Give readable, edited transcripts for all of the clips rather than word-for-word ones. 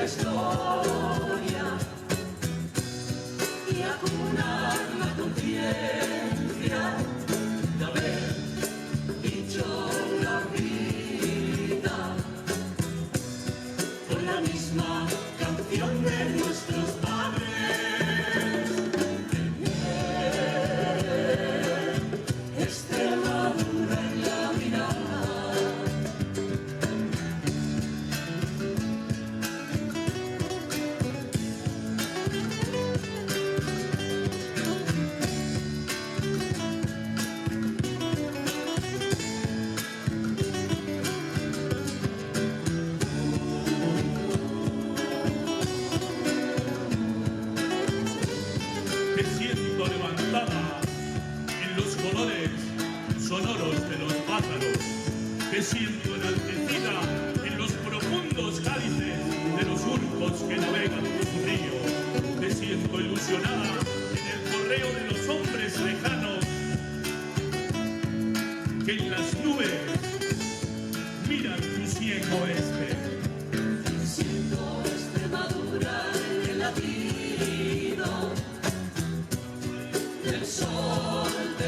historia y acunar la conciencia de haber dicho la vida con la misma canción de nuestros padres. Extremadura en la mirada. Me siento levantada en los colores sonoros de los pájaros. Me siento enaltecida en los profundos cálices de los surcos que navegan por su río. Me siento ilusionada en el correo de los hombres lejanos que en las nubes miran tu ciego oeste. Siento Extremadura en el latido del sol de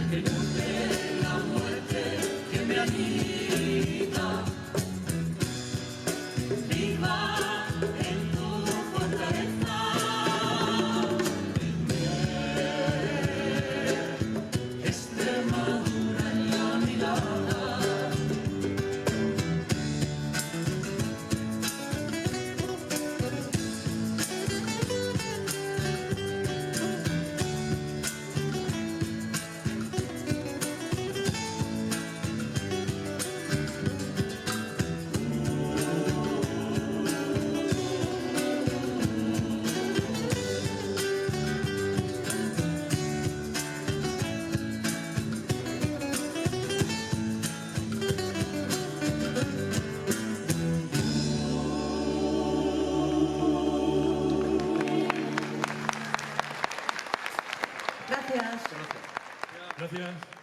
que nutre la muerte que me anida. Viva en tu fortaleza, Extremadura en la mirada. Gracias. Gracias.